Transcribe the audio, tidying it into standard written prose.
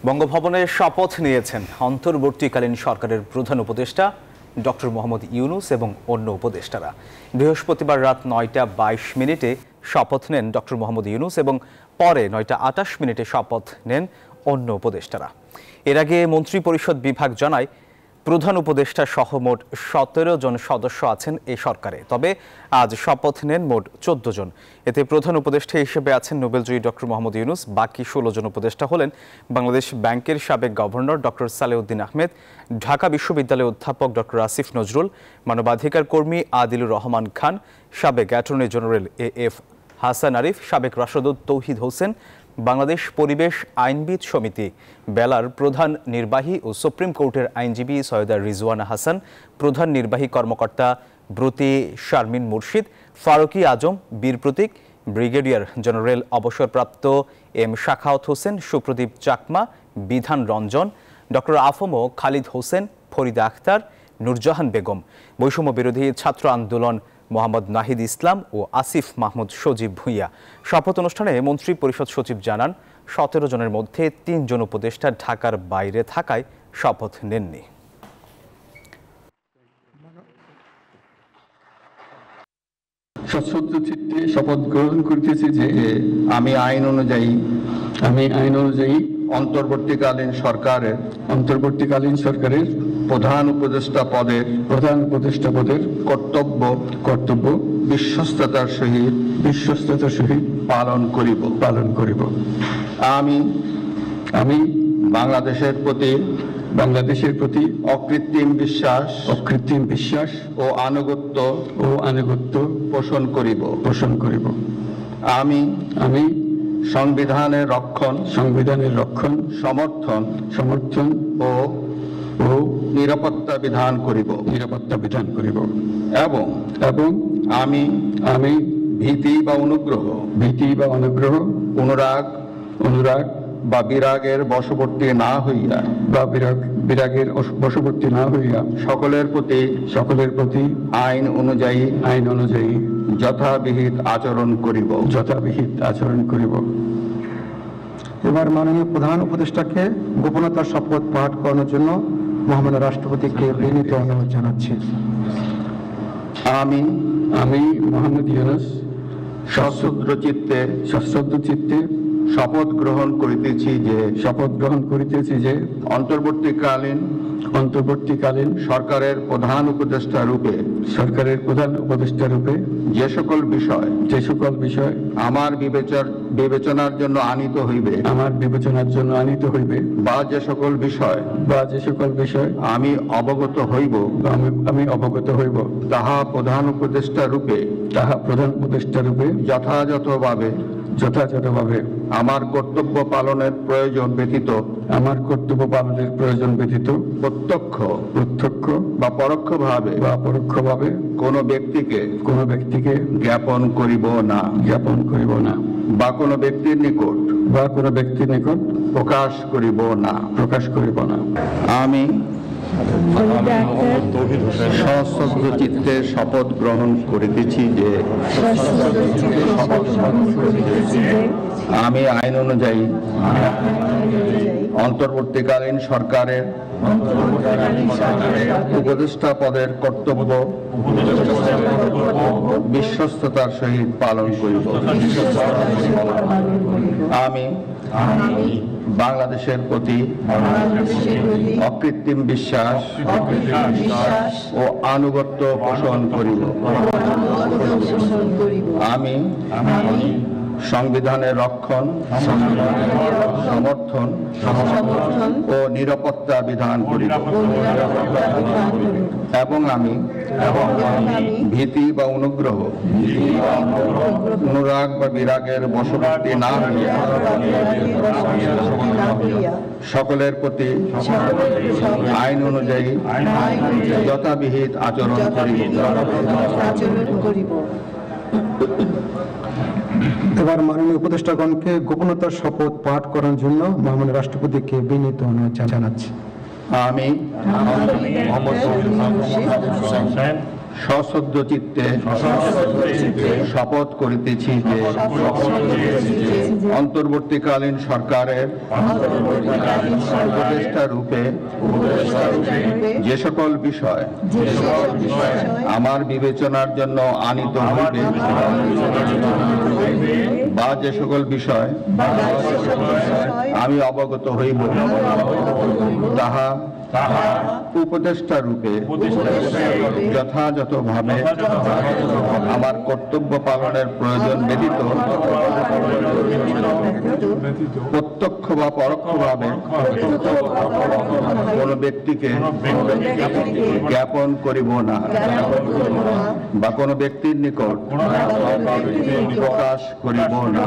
বঙ্গভবনে শপথ নিয়েছেন অন্তর্বর্তীকালীন সরকারের প্রধান উপদেষ্টা ডক্টর মোহাম্মদ ইউনূস এবং অন্য উপদেষ্টারা। বৃহস্পতিবার রাত ৯টা ২২ মিনিটে শপথ নেন ডক্টর মোহাম্মদ ইউনূস এবং পরে ৯টা ২৮ মিনিটে শপথ নেন অন্য উপদেষ্টারা। এর আগে মন্ত্রিপরিষদ বিভাগ জানায় প্রধান উপদেষ্টা সহ মোট ১৭ জন সদস্য আছেন এই সরকারে, তবে আজ শপথ নেন মোট ১৪ জন। এতে প্রধান উপদেষ্টা হিসেবে আছেন নোবেলজয়ী ডক্টর মোহাম্মদ ইউনূস। বাকি ১৬ জন উপদেষ্টা হলেন বাংলাদেশ ব্যাংকের সাবেক গভর্নর ডক্টর সালেউদ্দিন আহমেদ, ঢাকা বিশ্ববিদ্যালয়ের অধ্যাপক ডক্টর আসিফ নজরুল, মানবাধিকার কর্মী আদিলুর রহমান খান, সাবেক attorney general AF Hasan Arif, সাবেক রাষ্ট্রদূত তৌহিদ হোসেন, বাংলাদেশ পরিবেশ আইনবিদ সমিতি বেলার প্রধান নির্বাহী ও সুপ্রিম কোর্টের আইনজীবী সৈয়দা রিজওয়ানা হাসান, প্রধান নির্বাহী কর্মকর্তা ব্রতী শারমিন মুর্শিদ, ফারুকি আজম, বীর প্রতীক, ব্রিগেডিয়ার জেনারেল অবসরপ্রাপ্ত এম শাখাওয়াত হোসেন, সুপ্রদীপ চাকমা, বিধান রঞ্জন, ডক্টর আফম খালিদ হোসেন, ফরিদা আখতার, নূরজাহান বেগম, বৈষম্য বিরোধী ছাত্র আন্দোলন মোহাম্মদ নাহিদ ইসলাম ও আসিফ মাহমুদ সজীব ভুঁইয়া। শপথ অনুষ্ঠানে মন্ত্রী পরিষদ সচিব জানান ১৭ জনের মধ্যে ৩ জন উপদেষ্টা ঢাকার বাইরে থাকায় শপথ নেননি। সশ্রদ্ধ চিত্তে শপথ গ্রহণ করিতেছি যে আমি আইন অনুযায়ী অন্তর্বর্তীকালীন সরকারের প্রধান উপদেষ্টা পদের কর্তব্য বিশ্বস্ততার সহিত পালন করিব। আমি বাংলাদেশের প্রতি অকৃত্রিম বিশ্বাস ও আনুগত্য পোষণ করিব। আমি সংবিধানের রক্ষণ সমর্থন ও নিরাপত্তা বিধান করিব এবং আমি ভীতি বা অনুগ্রহ অনুরাগ বা বিরাগের বশবর্তী না হইয়া সকলের প্রতি আইন অনুযায়ী যথাবিহিত আচরণ করিব। এবার মাননীয় প্রধান উপদেষ্টাকে গোপনতার শপথ পাঠ করানোর জন্য মহামান্য রাষ্ট্রপতিকে বিনীত অনুরোধ জানাচ্ছি। আমি মোহাম্মদ ইউনূস সশ্রদ্ধ চিত্তে শপথ গ্রহণ করিতেছি যে অন্তর্বর্তীকালীন সরকারের প্রধান উপদেষ্টা রূপে যে সকল বিষয় আমার বিবেচনার জন্য আনিত হইবে বা যে সকল বিষয় আমি অবগত হইব তাহা প্রধান উপদেষ্টা রূপে যথাযথভাবে আমার কর্তব্য পালনের প্রয়োজন ব্যতীত প্রত্যক্ষ বা পরোক্ষভাবে কোনো ব্যক্তিকে জ্ঞাপন করিব না বা কোনো ব্যক্তির নিকট প্রকাশ করিব না। আমি সশ্রদ্ধ চিত্তে শপথ গ্রহণ করিতেছি যে আমি আইন অনুযায়ী অন্তর্বর্তীকালীন সরকারের উপদেষ্টা পদের কর্তব্য বিশ্বস্ততার সহিত পালন করিব। আমি বাংলাদেশের প্রতি অকৃত্রিম বিশ্বাস ও আনুগত্য পোষণ করিব। আমি সংবিধানের রক্ষণ সমর্থন ও নিরাপত্তা বিধান করিব এবং আমি ভীতি বা অনুরাগ বা বিরাগের বশবর্তী না হইয়া সকলের প্রতি আইন অনুযায়ী যথাবিহিত আচরণ করিব। এবার মাননীয় উপদেষ্টাগণকে গোপনতার শপথ পাঠ করার জন্য মহামান্য রাষ্ট্রপতিকে বিনীত অনুরোধ জানাচ্ছি। আমি সশ্রদ্ধ চিত্তে শপথ করিতেছি যে অন্তর্বর্তীকালীন সরকারের উপদেষ্টা রূপে যে সকল বিষয় আমার বিবেচনার জন্য আনিত হইবে বা যে সকল বিষয় আমি অবগত হইব তাহা উপদেষ্টা রূপে যথাযথভাবে আমার কর্তব্য পালনের প্রয়োজন ব্যতীত প্রত্যক্ষ বা পরোক্ষভাবে কোনো ব্যক্তিকে জ্ঞাপন করিব না বা কোনো ব্যক্তির নিকট প্রকাশ করিব না।